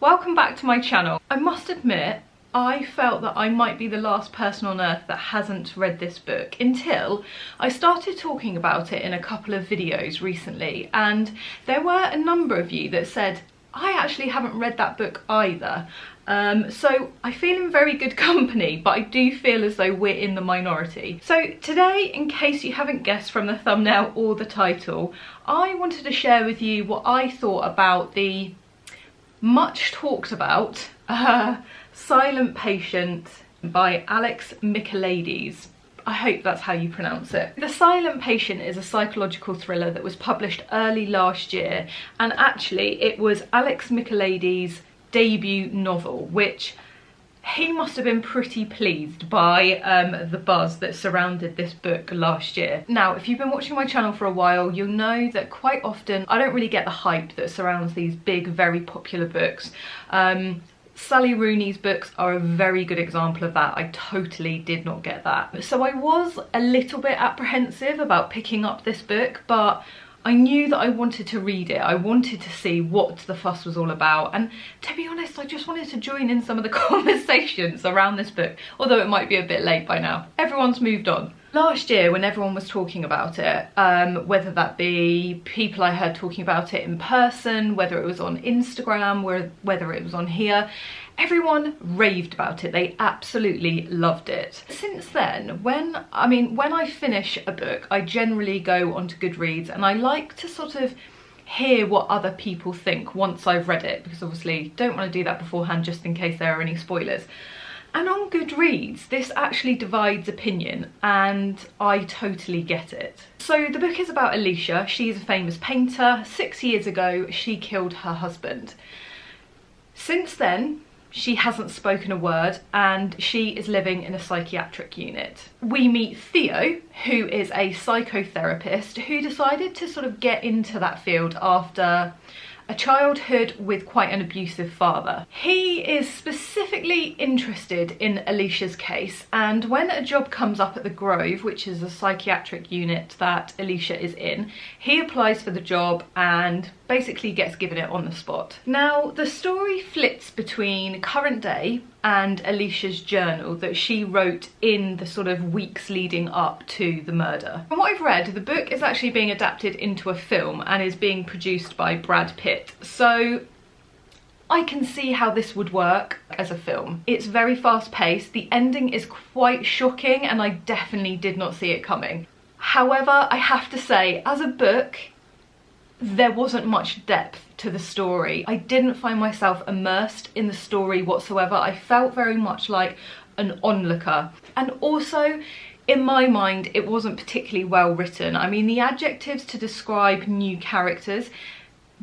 Welcome back to my channel. I must admit, I felt that I might be the last person on earth that hasn't read this book until I started talking about it in a couple of videos recently, and there were a number of you that said, I actually haven't read that book either. So I feel in very good company, but I do feel as though we're in the minority. So today, in case you haven't guessed from the thumbnail or the title, I wanted to share with you what I thought about the much talked about Silent Patient by Alex Michaelides. I hope that's how you pronounce it. The Silent Patient is a psychological thriller that was published early last year, and actually it was Alex Michaelides' debut novel, which he must have been pretty pleased by the buzz that surrounded this book last year. Now, if you've been watching my channel for a while, you'll know that quite often I don't really get the hype that surrounds these big, very popular books. Sally Rooney's books are a very good example of that. I totally did not get that. So I was a little bit apprehensive about picking up this book, but I knew that I wanted to read it. I wanted to see what the fuss was all about, and to be honest, I just wanted to join in some of the conversations around this book, although it might be a bit late by now. Everyone's moved on. Last year, when everyone was talking about it, whether that be people I heard talking about it in person, whether it was on Instagram, whether it was on here, everyone raved about it. They absolutely loved it. Since then, when I finish a book, I generally go onto Goodreads and I like to sort of hear what other people think once I've read it, because obviously don't want to do that beforehand just in case there are any spoilers. And on Goodreads, this actually divides opinion, and I totally get it. So the book is about Alicia. She's a famous painter. 6 years ago, she killed her husband. Since then, she hasn't spoken a word, and she is living in a psychiatric unit. We meet Theo, who is a psychotherapist who decided to sort of get into that field after a childhood with quite an abusive father. He is specifically interested in Alicia's case, and when a job comes up at the Grove, which is a psychiatric unit that Alicia is in, he applies for the job and basically gets given it on the spot. Now, the story flits between current day and Alicia's journal that she wrote in the sort of weeks leading up to the murder. From what I've read, the book is actually being adapted into a film and is being produced by Brad Pitt. So I can see how this would work as a film. It's very fast paced. The ending is quite shocking and I definitely did not see it coming. However, I have to say, as a book, there wasn't much depth to the story. I didn't find myself immersed in the story whatsoever. I felt very much like an onlooker. And also, in my mind, it wasn't particularly well written. I mean, the adjectives to describe new characters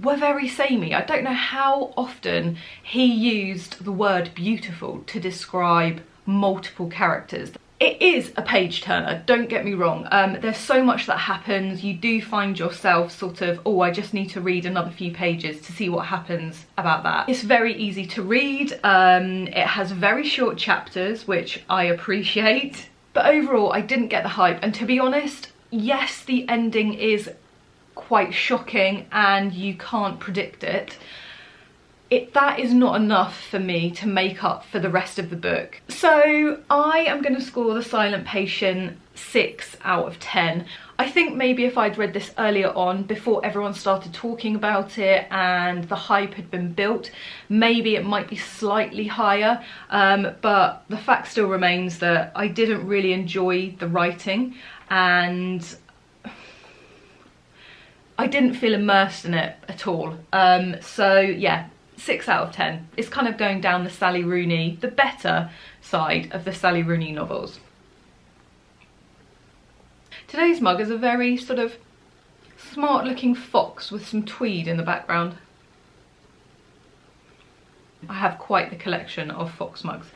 were very samey. I don't know how often he used the word beautiful to describe multiple characters. It is a page turner, don't get me wrong. There's so much that happens. You do find yourself sort of, oh, I just need to read another few pages to see what happens about that. It's very easy to read. It has very short chapters, which I appreciate. But overall, I didn't get the hype. And to be honest, yes, the ending is quite shocking and you can't predict it. That is not enough for me to make up for the rest of the book. So I am going to score The Silent Patient 6 out of 10. I think maybe if I'd read this earlier on, before everyone started talking about it and the hype had been built, maybe it might be slightly higher, but the fact still remains that I didn't really enjoy the writing and I didn't feel immersed in it at all. So yeah, 6 out of 10. It's kind of going down the Sally Rooney, the better side of the Sally Rooney novels. Today's mug is a very sort of smart looking fox with some tweed in the background. I have quite the collection of fox mugs.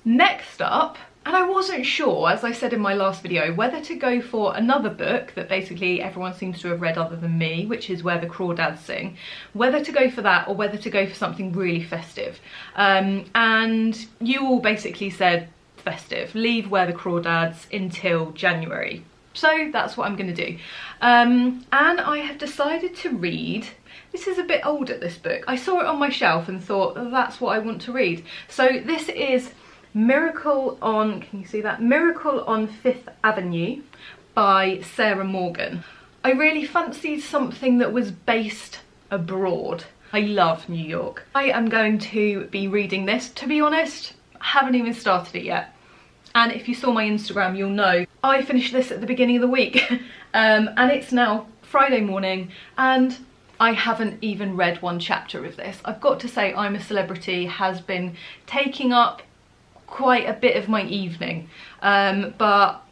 Next up, and I wasn't sure, as I said in my last video, whether to go for another book that basically everyone seems to have read other than me, which is Where the Crawdads Sing, whether to go for that or whether to go for something really festive. And you all basically said festive, leave Where the Crawdads until January. So that's what I'm going to do. And I have decided to read this is a bit older, this book. I saw it on my shelf and thought, oh, that's what I want to read. So this is Miracle on, can you see that? Miracle on Fifth Avenue by Sarah Morgan. I really fancied something that was based abroad. I love New York. I am going to be reading this. To be honest, I haven't even started it yet. And if you saw my Instagram, you'll know I finished this at the beginning of the week. And it's now Friday morning and I haven't even read one chapter of this. I've got to say, I'm a Celebrity has been taking up quite a bit of my evening. But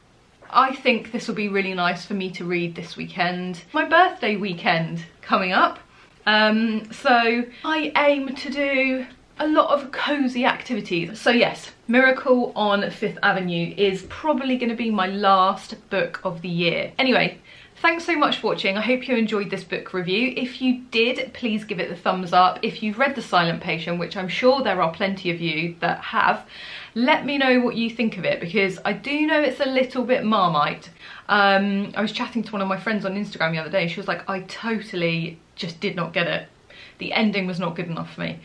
I think this will be really nice for me to read this weekend. My birthday weekend coming up. So I aim to do a lot of cozy activities. So yes, Miracle on Fifth Avenue is probably going to be my last book of the year. Anyway, thanks so much for watching. I hope you enjoyed this book review. If you did, please give it the thumbs up. If you've read The Silent Patient, which I'm sure there are plenty of you that have, let me know what you think of it, because I do know it's a little bit Marmite. I was chatting to one of my friends on Instagram the other day. She was like, I totally just did not get it. The ending was not good enough for me.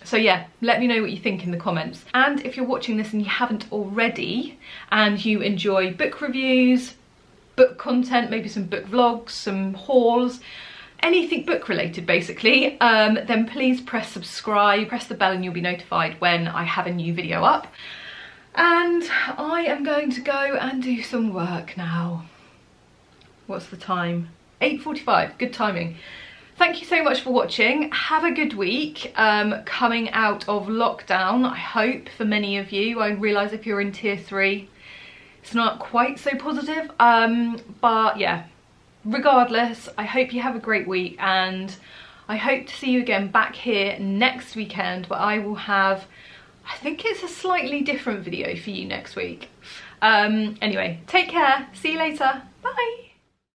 So yeah, let me know what you think in the comments. And if you're watching this and you haven't already, and you enjoy book reviews, book content, maybe some book vlogs, some hauls, anything book related basically, then please press subscribe, press the bell and you'll be notified when I have a new video up. And I am going to go and do some work now. What's the time? 8:45, good timing. Thank you so much for watching. Have a good week coming out of lockdown, I hope, for many of you. I realise if you're in tier 3, it's not quite so positive. But yeah, regardless, I hope you have a great week and I hope to see you again back here next weekend, where I will have, I think it's a slightly different video for you next week. Anyway, take care. See you later. Bye.